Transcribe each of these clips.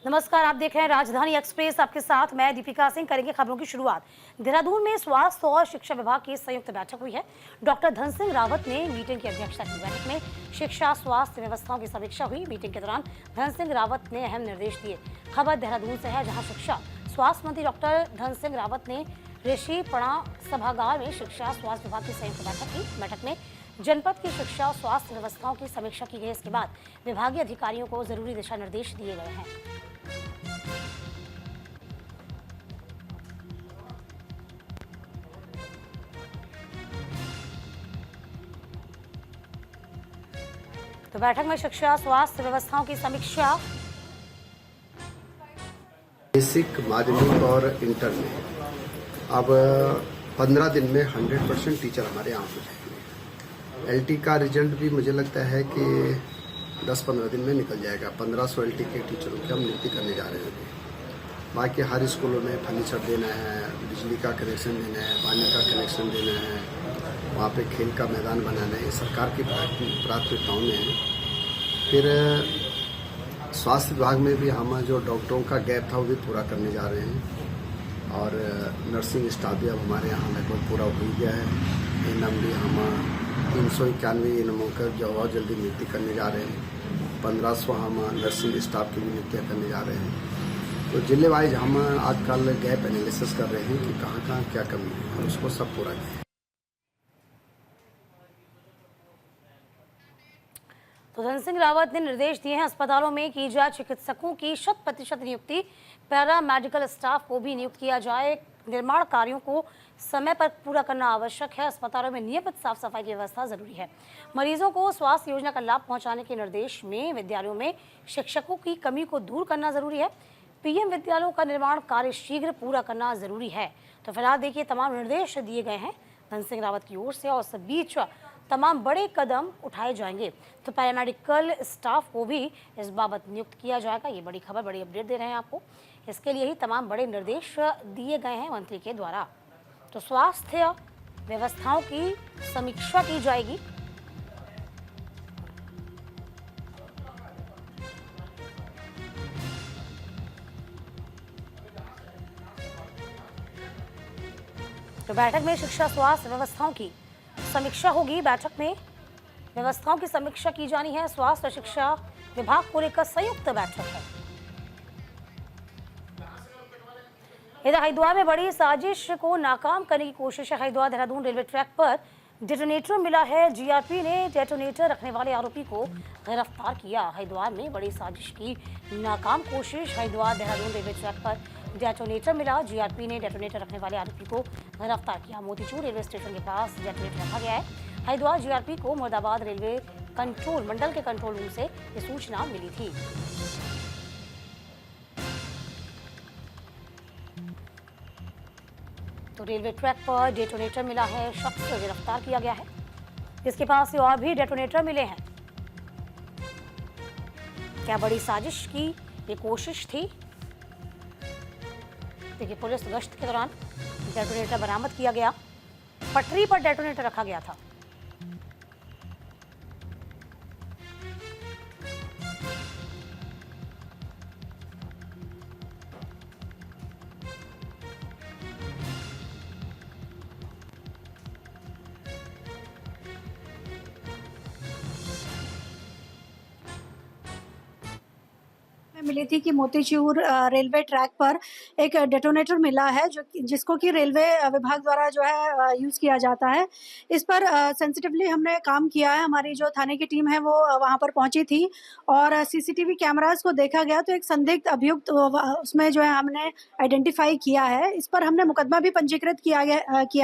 नमस्कार, आप देख रहे हैं राजधानी एक्सप्रेस। आपके साथ मैं दीपिका सिंह। करेंगे खबरों की शुरुआत। देहरादून में स्वास्थ्य और शिक्षा विभाग की संयुक्त बैठक हुई है। डॉक्टर धन सिंह रावत ने मीटिंग की अध्यक्षता की। बैठक में शिक्षा स्वास्थ्य व्यवस्थाओं की समीक्षा हुई। मीटिंग के दौरान धन सिंह रावत ने अहम निर्देश दिए। खबर देहरादून से है, जहाँ शिक्षा स्वास्थ्य मंत्री डॉक्टर धन सिंह रावत ने ऋषिपणा सभागार में शिक्षा स्वास्थ्य विभाग की संयुक्त बैठक की। बैठक में जनपद की शिक्षा और स्वास्थ्य व्यवस्थाओं की समीक्षा की गई। इसके बाद विभागीय अधिकारियों को जरूरी दिशा निर्देश दिए गए हैं। तो बैठक में शिक्षा स्वास्थ्य व्यवस्थाओं की समीक्षा। बेसिक, माध्यमिक और इंटर में अब 15 दिन में 100% टीचर हमारे यहाँ हो जाएंगे। एलटी का रिजल्ट भी मुझे लगता है कि 10-15 दिन में निकल जाएगा। 1500 एलटी के टीचरों की हम नियुक्ति करने जा रहे हैं। बाकी हर स्कूलों में फर्नीचर देना है, बिजली का कनेक्शन देना है, पानी का कनेक्शन देना है, वहाँ पे खेल का मैदान बनाना है। सरकार की प्राथमिकताओं में है। फिर स्वास्थ्य विभाग में भी हम जो डॉक्टरों का गैप था वो भी पूरा करने जा रहे हैं। और नर्सिंग स्टाफ भी अब हमारे यहाँ लगभग पूरा हो गया है। एनएम भी हम 391 एनएमओ का जो बहुत जल्दी नियुक्ति करने जा रहे हैं। 1500 हम नर्सिंग स्टाफ की भी नियुक्तियाँ करने जा रहे हैं। तो जिले वाइज हम आजकल गैप एनालिसिस कर रहे हैं कि कहाँ कहाँ क्या कमी है और उसको सब पूरा करें। तो धन सिंह रावत ने निर्देश दिए हैं, अस्पतालों में की जाए चिकित्सकों की 100% नियुक्ति। पैरा मेडिकल स्टाफ को भी नियुक्त किया जाए। निर्माण कार्यों को समय पर पूरा करना आवश्यक है। अस्पतालों में नियमित साफ सफाई की व्यवस्था जरूरी है। मरीजों को स्वास्थ्य योजना का लाभ पहुंचाने के निर्देश में विद्यालयों में शिक्षकों की कमी को दूर करना जरूरी है। पीएम विद्यालयों का निर्माण कार्य शीघ्र पूरा करना जरूरी है। तो फिलहाल देखिए, तमाम निर्देश दिए गए हैं धन सिंह रावत की ओर से, और इस बीच तमाम बड़े कदम उठाए जाएंगे। तो पैरामेडिकल स्टाफ को भी इस बाबत नियुक्त किया जाएगा। ये बड़ी खबर, बड़ी अपडेट दे रहे हैं आपको। इसके लिए ही तमाम बड़े निर्देश दिए गए हैं मंत्री के द्वारा। तो स्वास्थ्य व्यवस्थाओं की समीक्षा की जाएगी। तो बैठक में शिक्षा स्वास्थ्य व्यवस्थाओं की समीक्षा होगी। बैठक में व्यवस्थाओं की समीक्षा की जानी है। स्वास्थ्य और शिक्षा विभाग को लेकर संयुक्त बैठक है। इधर हरिद्वार में बड़ी साजिश को नाकाम करने की कोशिश है। हरिद्वार देहरादून रेलवे ट्रैक पर डेटोनेटर मिला है। जीआरपी ने डेटोनेटर रखने वाले आरोपी को गिरफ्तार किया। हरिद्वार में बड़ी साजिश की नाकाम कोशिश। हरिद्वार देहरादून रेलवे ट्रैक पर डेटोनेटर मिला। जीआरपी ने डेटोनेटर रखने वाले आरोपी को गिरफ्तार किया। मोतीचूर रेलवे स्टेशन के पास डेटोनेटर रखा गया है। हरिद्वार जीआरपी को मुरादाबाद रेलवे कंट्रोल मंडल के कंट्रोल रूम से ये सूचना मिली थी। तो रेलवे ट्रैक पर डेटोनेटर मिला है, शख्स गिरफ्तार किया गया है। इसके पास से और भी डेटोनेटर मिले हैं। क्या बड़ी साजिश की ये कोशिश थी? देखिए, पुलिस गश्त के दौरान डेटोनेटर बरामद किया गया। पटरी पर डेटोनेटर रखा गया था। मिली थी कि मोतीचूर रेलवे ट्रैक पर एक डेटोनेटर मिला है जिसको कि रेलवे विभाग द्वारा जो है यूज़ किया जाता है। इस पर सेंसिटिवली हमने काम किया है। हमारी जो थाने की टीम है वो वहाँ पर पहुंची थी और सीसीटीवी कैमरास को देखा गया तो एक संदिग्ध अभियुक्त उसमें जो है हमने आइडेंटिफाई किया है। इस पर हमने मुकदमा भी पंजीकृत किया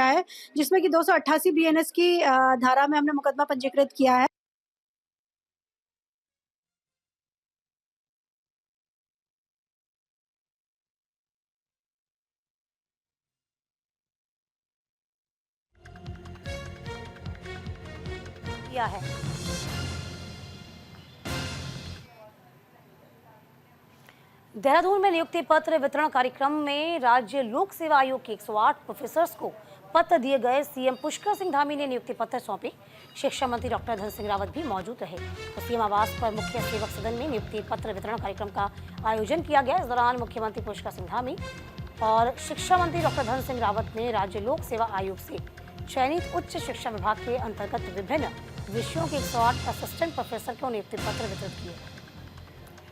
है, जिसमें कि 288 बीएनएस की धारा में हमने मुकदमा पंजीकृत किया है। है देहरादून में नियुक्ति पत्र वितरण कार्यक्रम में राज्य लोक सेवा आयोग के 108 प्रोफेसर्स को पत्र दिए गए। सीएम पुष्कर सिंह धामी ने नियुक्ति पत्र सौंपे। शिक्षा मंत्री डॉक्टर धन सिंह रावत भी मौजूद रहे। तो सीएम आवास पर मुख्य सेवक सदन में नियुक्ति पत्र वितरण कार्यक्रम का आयोजन किया गया। इस दौरान मुख्यमंत्री पुष्कर सिंह धामी और शिक्षा मंत्री डॉक्टर धन सिंह रावत ने राज्य लोक सेवा आयोग से चयनित उच्च शिक्षा विभाग के अंतर्गत विभिन्न विषयों के 108 असिस्टेंट प्रोफेसर को नियुक्ति पत्र वितरित किए।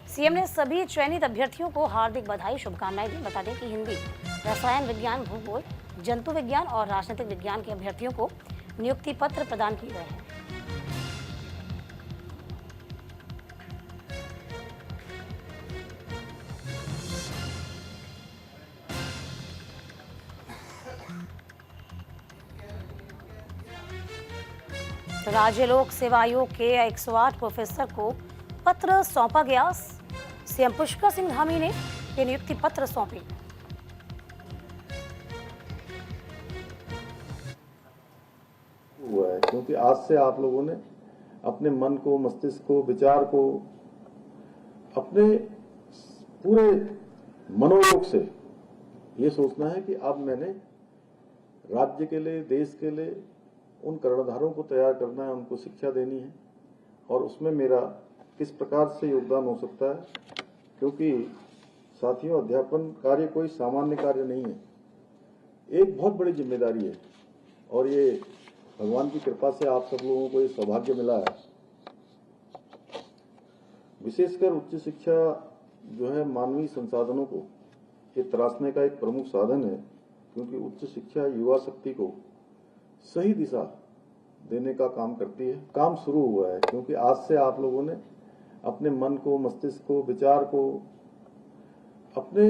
सीएम ने सभी चयनित अभ्यर्थियों को हार्दिक बधाई शुभकामनाएं दी। बता दें कि हिंदी, रसायन विज्ञान, भूगोल, जंतु विज्ञान और राजनीतिक विज्ञान के अभ्यर्थियों को नियुक्ति पत्र प्रदान किए गए हैं। तो राज्य लोक सेवा आयोग के 108 प्रोफेसर को पत्र सौंपा गया। सीएम पुष्कर सिंह धामी ने ये नियुक्ति पत्र सौंपे। हुआ है क्योंकि आज से आप लोगों ने अपने मन को, मस्तिष्क को, विचार को अपने पूरे मनोयोग से ये सोचना है कि अब मैंने राज्य के लिए, देश के लिए उन कर्णधारों को तैयार करना है, उनको शिक्षा देनी है और उसमें मेरा किस प्रकार से योगदान हो सकता है। क्योंकि साथियों, अध्यापन कार्य कोई सामान्य कार्य नहीं है, एक बहुत बड़ी जिम्मेदारी है और ये भगवान की कृपा से आप सब लोगों को ये सौभाग्य मिला है। विशेषकर उच्च शिक्षा जो है मानवीय संसाधनों को ये तराशने का एक प्रमुख साधन है, क्योंकि उच्च शिक्षा युवा शक्ति को सही दिशा देने का काम करती है। काम शुरू हुआ है क्योंकि आज से आप लोगों ने अपने मन को, मस्तिष्क को, विचार को अपने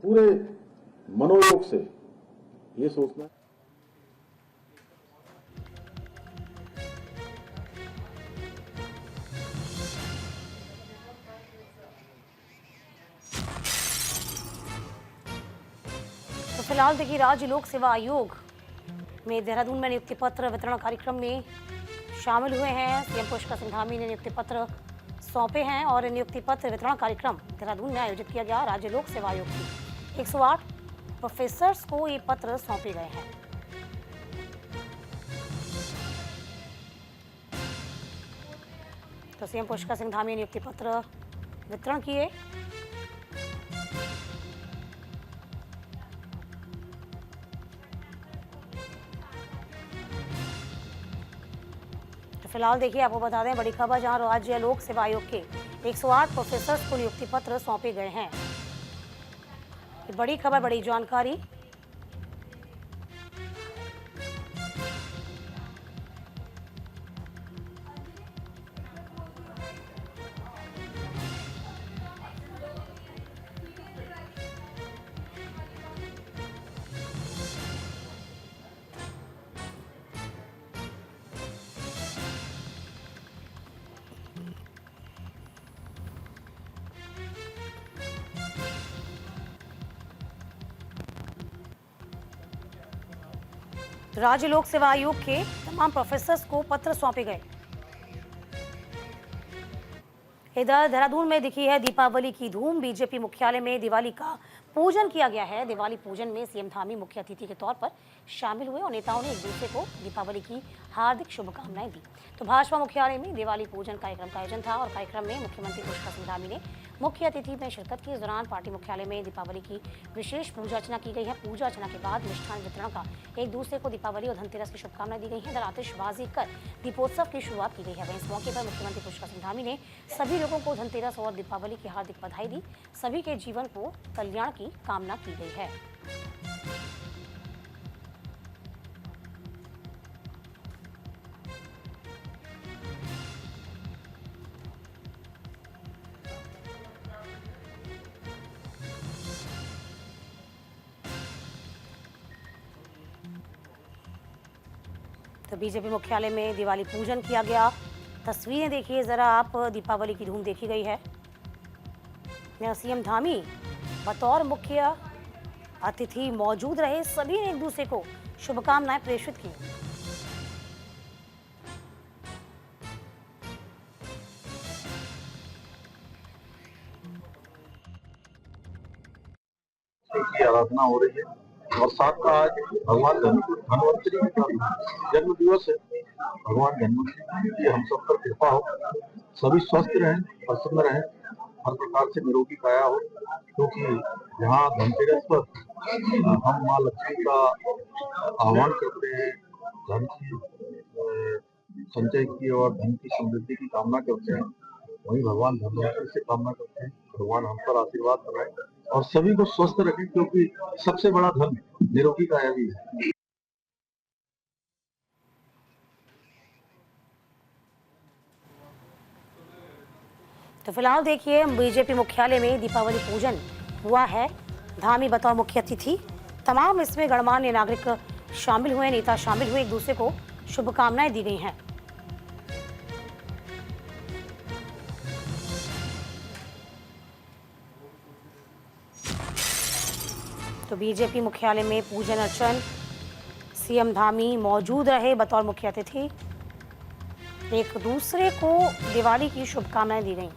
पूरे मनोयोग से ये सोचना है। तो फिलहाल देखिए, राज्य लोक सेवा आयोग में देहरादून में नियुक्ति पत्र वितरण कार्यक्रम में शामिल हुए हैं। सीएम पुष्कर सिंह धामी ने नियुक्ति पत्र सौंपे हैं और नियुक्ति पत्र वितरण कार्यक्रम देहरादून में आयोजित किया गया। राज्य लोक सेवा आयोग की 108 प्रोफेसर्स को ये पत्र सौंपे गए हैं। तो सीएम पुष्कर सिंह धामी ने नियुक्ति पत्र वितरण किए। फिलहाल देखिए, आपको बता दें बड़ी खबर, जहां राज्य लोक सेवा आयोग के 108 प्रोफेसर्स को नियुक्ति पत्र सौंपे गए हैं। ये बड़ी खबर, बड़ी जानकारी। राज्य लोक सेवा आयोग के तमाम प्रोफेसर्स को पत्र सौंपे गए। इधर देहरादून में दिखी है दीपावली की धूम। बीजेपी मुख्यालय में दिवाली का पूजन किया गया है। दिवाली पूजन में सीएम धामी मुख्य अतिथि के तौर पर शामिल हुए और नेताओं ने एक दूसरे को दीपावली की हार्दिक शुभकामनाएं दी। तो भाजपा मुख्यालय में दिवाली पूजन कार्यक्रम का आयोजन था और कार्यक्रम में मुख्यमंत्री पुष्कर सिंह धामी ने मुख्य अतिथि में शिरकत की। इस दौरान पार्टी मुख्यालय में दीपावली की विशेष पूजा अर्चना की गई है। पूजा अर्चना के बाद मिष्ठान वितरण का एक दूसरे को दीपावली और धनतेरस की शुभकामनाएं दी गई हैं। इधर आतिशबाजी कर दीपोत्सव की शुरुआत की गई है। वहीं इस मौके पर मुख्यमंत्री पुष्कर सिंह धामी ने सभी लोगों को धनतेरस और दीपावली की हार्दिक बधाई दी। सभी के जीवन को कल्याण की कामना की गई है। तो बीजेपी मुख्यालय में दिवाली पूजन किया गया। तस्वीरें देखिए जरा आप, दीपावली की धूम देखी गई है। सीएम धामी बतौर मुख्य अतिथि मौजूद रहे। सभी ने एक दूसरे को शुभकामनाएं प्रेषित की। की आराधना हो रही है और साथ का आज भगवान धन्वंतरी का जन्म दिवस है। भगवान धन्वंतरी की हम सब पर कृपा हो, सभी स्वस्थ रहें, प्रसन्न रहें, हर प्रकार से निरोगी काया हो, क्योंकि यहाँ धनतेरस पर हम माँ लक्ष्मी का आह्वान करते हैं, धन की संचय की और धन की समृद्धि की कामना करते हैं। वही भगवान धन्वंतरी से कामना करते हैं, भगवान हम पर आशीर्वाद बनाए और सभी को स्वस्थ रखें, क्योंकि सबसे बड़ा धन निरोगी काया भी है। तो फिलहाल देखिए बीजेपी मुख्यालय में दीपावली पूजन हुआ है। धामी बतौर मुख्य अतिथि, तमाम इसमें गणमान्य नागरिक शामिल हुए, नेता शामिल हुए, एक दूसरे को शुभकामनाएं दी गई हैं। तो बीजेपी मुख्यालय में पूजन अर्चन, सीएम धामी मौजूद रहे बतौर मुख्य अतिथि, एक दूसरे को दिवाली की शुभकामनाएं दी गई।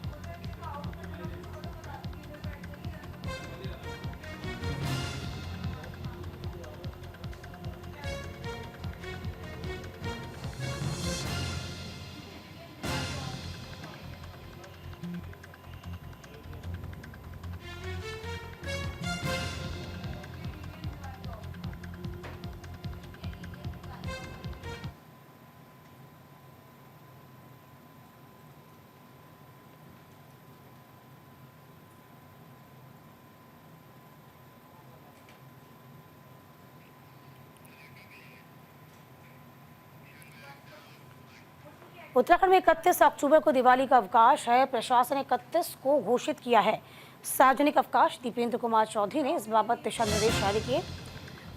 उत्तराखंड में 31 अक्टूबर को दिवाली का अवकाश है। प्रशासन ने 31 को घोषित किया है सार्वजनिक अवकाश। दीपेंद्र कुमार चौधरी ने इस बाबत दिशा निर्देश जारी किए।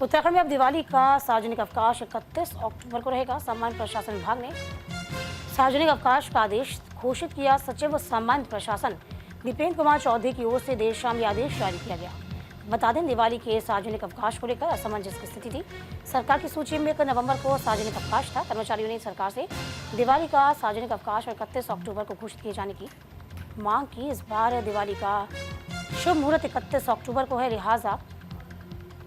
उत्तराखंड में अब दिवाली का सार्वजनिक अवकाश 31 अक्टूबर को रहेगा। सामान्य प्रशासन विभाग ने सार्वजनिक अवकाश का आदेश घोषित किया। सचिव सामान्य प्रशासन दीपेंद्र कुमार चौधरी की ओर से देर शाम यह आदेश जारी किया गया। बता दें, दिवाली के सार्वजनिक अवकाश को लेकर असमंजस की स्थिति थी। सरकार की सूची में 1 नवंबर को सार्वजनिक अवकाश था। कर्मचारियों ने सरकार से दिवाली का सार्वजनिक अवकाश और 31 अक्टूबर को घोषित किए जाने की मांग की। इस बार दिवाली का शुभ मुहूर्त 31 अक्टूबर को है, लिहाजा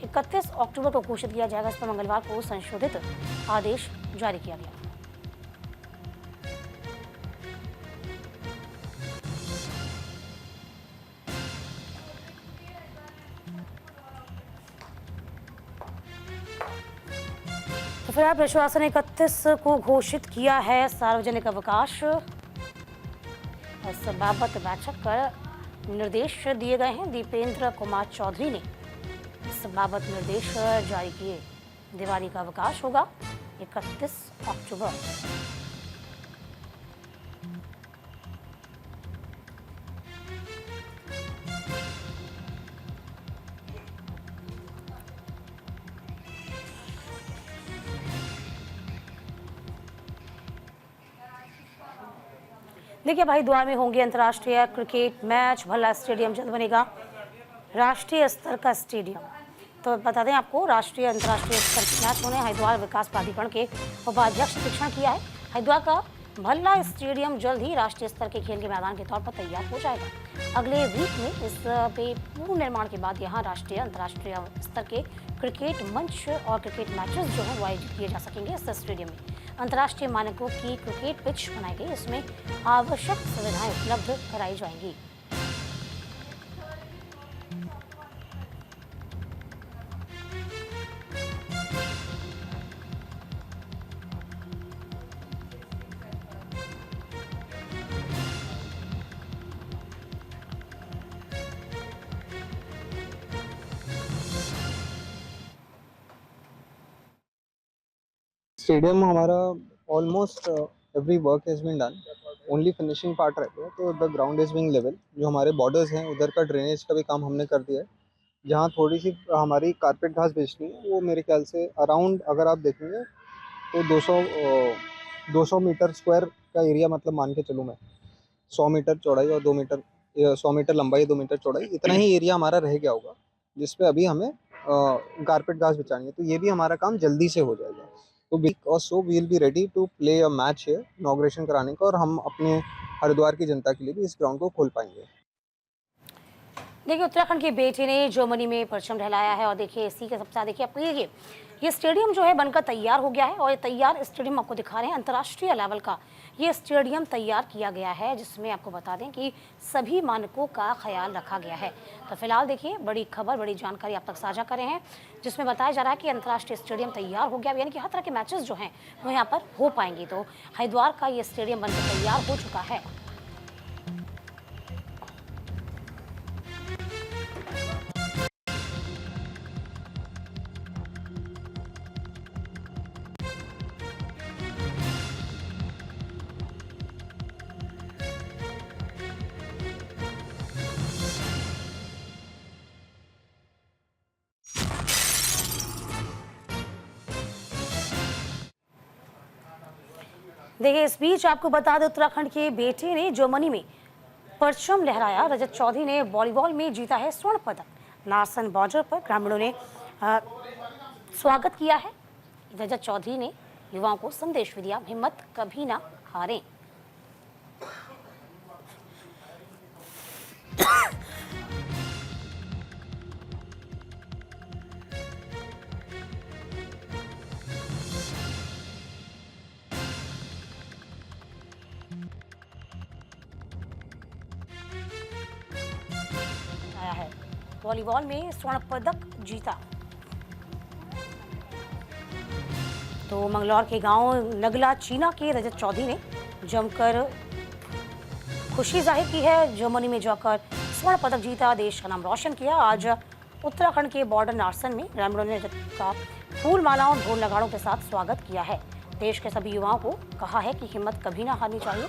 31 अक्टूबर को घोषित किया जाएगा। इस पर मंगलवार को संशोधित आदेश जारी किया गया। तो फिलहाल प्रशासन ने 31 को घोषित किया है सार्वजनिक अवकाश। इस बाबत बैठक कर निर्देश दिए गए हैं। दीपेंद्र कुमार चौधरी ने इस बाबत निर्देश जारी किए। दिवाली का अवकाश होगा 31 अक्टूबर। देखिए, हरिद्वार में होंगे अंतर्राष्ट्रीय क्रिकेट मैच। भल्ला स्टेडियम जल्द बनेगा राष्ट्रीय स्तर का स्टेडियम। तो बता दें आपको, राष्ट्रीय अंतर्राष्ट्रीय स्तर के मैच होने हरिद्वार विकास प्राधिकरण के उपाध्यक्ष ने घोषणा किया है। हरिद्वार का भल्ला स्टेडियम जल्द ही राष्ट्रीय स्तर के खेल के मैदान के तौर पर तैयार हो जाएगा। अगले वीक में इस पे पूर्ण निर्माण के बाद यहाँ राष्ट्रीय अंतर्राष्ट्रीय स्तर के क्रिकेट मंच और क्रिकेट मैचेस जो हैं वो आयोजित किए जा सकेंगे। इस स्टेडियम में अंतर्राष्ट्रीय मानकों की क्रिकेट पिच बनाई गई। इसमें आवश्यक सुविधाएं उपलब्ध कराई जाएंगी। स्टेडियम हमारा almost every work has been done, only finishing part रहते हैं। तो the ground is being level. जो हमारे बॉर्डर्स हैं उधर का ड्रेनेज का भी काम हमने कर दिया है। जहाँ थोड़ी सी हमारी कारपेट घास बेचनी है वो मेरे ख्याल से अराउंड, अगर आप देखेंगे तो 200 मीटर स्क्वायर का एरिया, मतलब मान के चलूँ मैं 100 मीटर चौड़ाई और 2 मीटर 100 मीटर लंबाई 2 मीटर चौड़ाई, इतना ही एरिया हमारा रह गया होगा जिसपे अभी हमें कारपेट घास बिछानी है। तो ये भी हमारा काम जल्दी से हो जाएगा। तो वीक और so we will be ready to play a match है इनॉग्रेशन कराने का, और हम अपने हरिद्वार की जनता के लिए भी इस ग्राउंड को खोल पाएंगे। देखिए उत्तराखंड के बेटे ने जर्मनी में परचम लहराया है और देखिए इसी के सबसे देखिए आपको ये स्टेडियम जो है बनकर तैयार हो गया है और ये तैयार स्टेडियम आपको दिखा रहे हैं अंतर्राष्ट्रीय लेवल का ये स्टेडियम तैयार किया गया है जिसमें आपको बता दें कि सभी मानकों का ख्याल रखा गया है। तो फिलहाल देखिए बड़ी खबर बड़ी जानकारी आप तक साझा कर रहे हैं जिसमें बताया जा रहा है कि अंतर्राष्ट्रीय स्टेडियम तैयार हो गया यानी कि हर तरह के मैचेस जो हैं वो यहाँ पर हो पाएंगे। तो हरिद्वार का ये स्टेडियम बनकर तैयार हो चुका है। देखिए इस बीच आपको बता दें उत्तराखंड के बेटे ने जर्मनी में परचम लहराया। रजत चौधरी ने वॉलीबॉल में जीता है स्वर्ण पदक। नारसन बॉर्डर पर ग्रामीणों ने स्वागत किया है। रजत चौधरी ने युवाओं को संदेश भी दिया, हिम्मत कभी ना हारें। है वॉलीबॉल में स्वर्ण पदक जीता। तो मंगलौर के गांव नगला चीना के रजत चौधरी ने जमकर खुशी जाहिर की है। जर्मनी में जाकर स्वर्ण पदक जीता, देश का नाम रोशन किया। आज उत्तराखंड के बॉर्डर नारसन में ग्रामीणों ने रजत का फूल मालाओं और ढोल नगाड़ों के साथ स्वागत किया है। देश के सभी युवाओं को कहा है कि हिम्मत कभी ना हारनी चाहिए,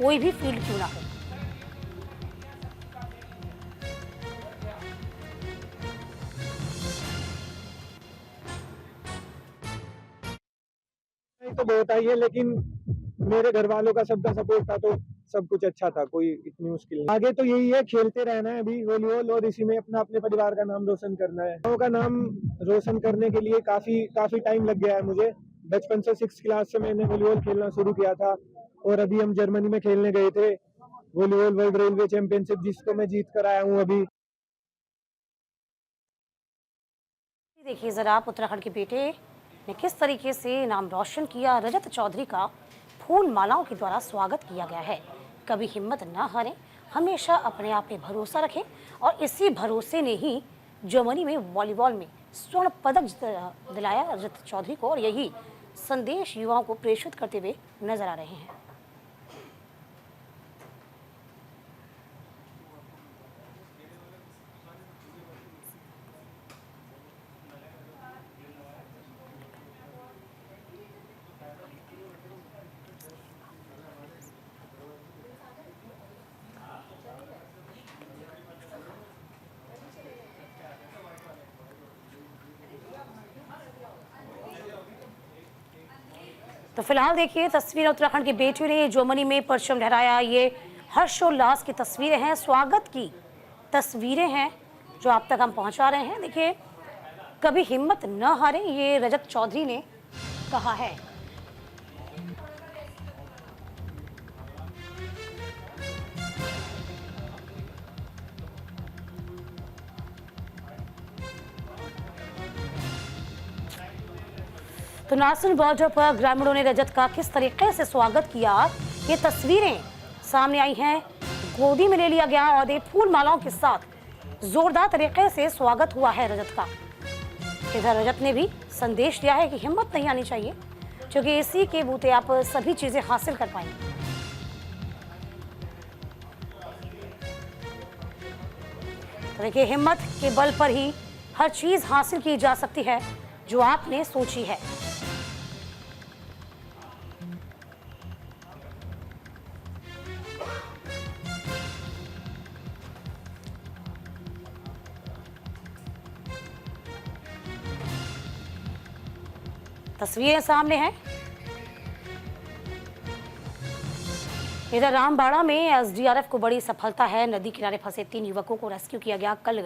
कोई भी फील्ड क्यों ना हो। तो बहुत आई है, लेकिन मेरे घर वालों का सबका सपोर्ट था तो सब कुछ अच्छा था, कोई इतनी मुश्किल नहीं। आगे तो यही है, खेलते रहना है अभी वॉलीबॉल और इसी में अपने परिवार का नाम रोशन करना है। गाँव का नाम रोशन करने के लिए काफी टाइम लग गया है मुझे। बचपन से 6th क्लास से मैंने वॉलीबॉल खेलना शुरू किया था और अभी हम जर्मनी में खेलने गए थे वॉलीबॉल वर्ल्ड रेलवे चैंपियनशिप, जिसको मैं जीत कर आया हूँ अभी। देखिए जरा आप उत्तराखंड के बेटे ने किस तरीके से नाम रोशन किया। रजत चौधरी का फूल मालाओं के द्वारा स्वागत किया गया है। कभी हिम्मत ना हारें, हमेशा अपने आप पे भरोसा रखें और इसी भरोसे ने ही जर्मनी में वॉलीबॉल में स्वर्ण पदक दिलाया रजत चौधरी को और यही संदेश युवाओं को प्रेषित करते हुए नजर आ रहे हैं। तो फिलहाल देखिए तस्वीरें उत्तराखंड के बेटे ने जर्मनी में परचम लहराया। ये हर्षोल्लास की तस्वीरें हैं, स्वागत की तस्वीरें हैं जो आप तक हम पहुंचा रहे हैं। देखिए कभी हिम्मत न हारें, ये रजत चौधरी ने कहा है। तो नारसन बॉर्डर पर ग्रामीणों ने रजत का किस तरीके से स्वागत किया, ये तस्वीरें सामने आई हैं। गोदी में ले लिया गया और ये फूल मालाओं के साथ जोरदार तरीके से स्वागत हुआ है रजत का। इधर रजत ने भी संदेश दिया है कि हिम्मत नहीं आनी चाहिए, क्योंकि इसी के बूते आप सभी चीजें हासिल कर पाएंगे। तो देखिए हिम्मत के बल पर ही हर चीज हासिल की जा सकती है जो आपने सोची है। तस्वीरें सामने हैं। इधर रामबाड़ा में एसडीआरएफ को बड़ी सफलता है। नदी किनारे फंसे 3 युवकों को रेस्क्यू किया गया। कल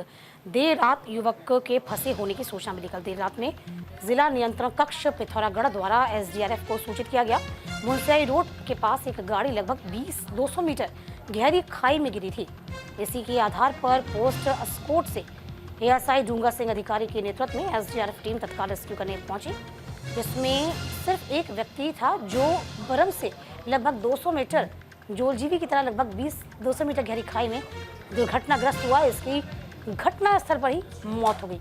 देर रात युवक के फंसे होने की सूचना मिली। कल देर रात में जिला नियंत्रण कक्ष पिथौरागढ़ द्वारा एसडीआरएफ को सूचित किया गया। मुंसियाई रोड के पास एक गाड़ी लगभग 200 मीटर गहरी खाई में गिरी थी। इसी के आधार पर पोस्ट अस्कोट से एएसआई डूंगा सिंह अधिकारी के नेतृत्व में एसडीआरएफ टीम तत्काल रेस्क्यू करने पहुंची, जिसमें सिर्फ एक व्यक्ति था जो बरम से लगभग 200 मीटर जोलजीवी की तरह लगभग 200 मीटर गहरी खाई में दुर्घटनाग्रस्त हुआ। इसकी घटना स्थल पर ही मौत हो गई।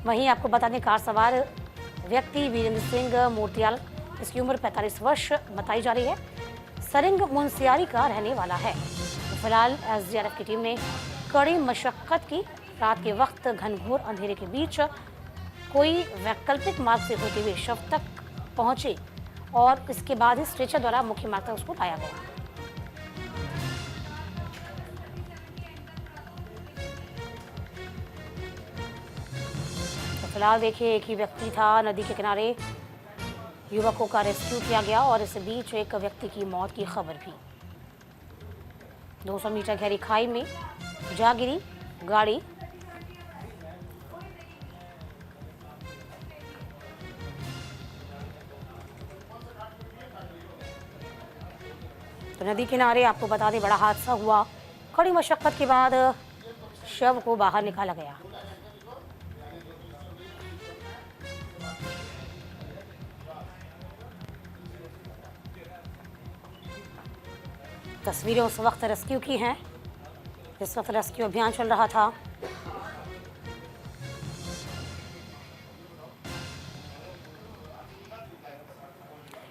वहीं आपको बता दें, कार सवार व्यक्ति वीरेंद्र सिंह मोतियाल, इसकी उम्र 45 वर्ष बताई जा रही है, सरिंग मुंसियारी का रहने वाला है। तो फिलहाल एसडीआरएफ की टीम ने कड़ी मशक्कत की। रात के वक्त घनघोर अंधेरे के बीच कोई वैकल्पिक मार्ग से होते हुए शव तक पहुंचे और इसके बाद ही स्ट्रेचर द्वारा मुख्य मार्ग तक उसको लाया गया। तो फिलहाल देखिए, एक ही व्यक्ति था, नदी के किनारे युवकों का रेस्क्यू किया गया और इस बीच एक व्यक्ति की मौत की खबर भी। 200 मीटर गहरी खाई में जा गिरी गाड़ी। तो नदी किनारे आपको बता दें, बड़ा हादसा हुआ। कड़ी मशक्कत के बाद शव को बाहर निकाला गया। तस्वीरें उस वक्त रेस्क्यू की हैं जिस वक्त रेस्क्यू अभियान चल रहा था।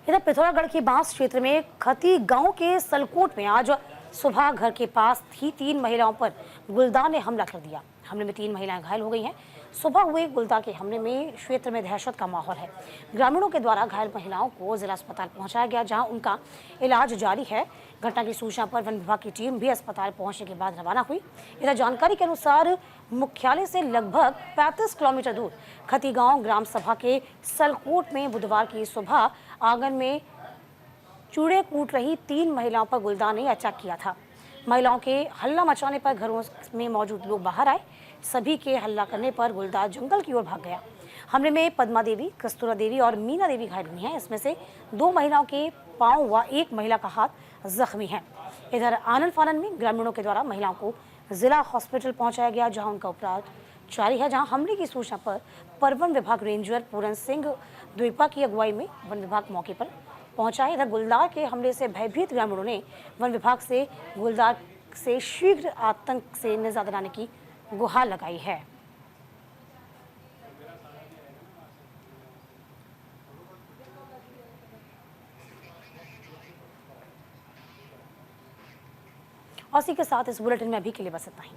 इधर पिथौरागढ़ के बांस क्षेत्र में खती गांव के सलकोट में आज सुबह घर के पास थी 3 महिलाओं पर गुलदार ने हमला कर दिया। हमले में 3 महिलाएं घायल हो गई हैं। सुबह हुए गुलदार के हमले में क्षेत्र में दहशत का माहौल है। ग्रामीणों के द्वारा घायल महिलाओं को जिला अस्पताल पहुंचाया गया, जहां उनका इलाज जारी है। घटना की सूचना पर वन विभाग की टीम भी अस्पताल पहुंचने के बाद रवाना हुई। इधर जानकारी के अनुसार मुख्यालय से लगभग 35 किलोमीटर दूर खती गांव ग्राम सभा के सलकोट में बुधवार की सुबह आंगन में चूड़े कूट रही 3 महिलाओं पर गुलदार ने अटैक किया था। महिलाओं के हल्ला मचाने पर घरों में मौजूद लोग बाहर आए। सभी के हल्ला करने पर गुलदार जंगल की ओर भाग गया। हमले में पद्मा देवी, कस्तूरा देवी और मीना देवी घायल हुई हैं। इसमें से 2 महिलाओं के पांव व 1 महिला का हाथ जख्मी है। इधर आनन फानन में ग्रामीणों के द्वारा महिलाओं को जिला हॉस्पिटल पहुंचाया गया, जहां उनका उपचार जारी है। जहां हमले की सूचना पर वन विभाग रेंजर पूरन सिंह द्वीपा की अगुवाई में वन विभाग मौके पर पहुंचा है। इधर गुलदार के हमले से भयभीत ग्रामीणों ने वन विभाग से गुलदार से शीघ्र आतंक से निजात दिलाने की गुहार लगाई है। और इसी के साथ इस बुलेटिन में अभी के लिए बस इतना ही।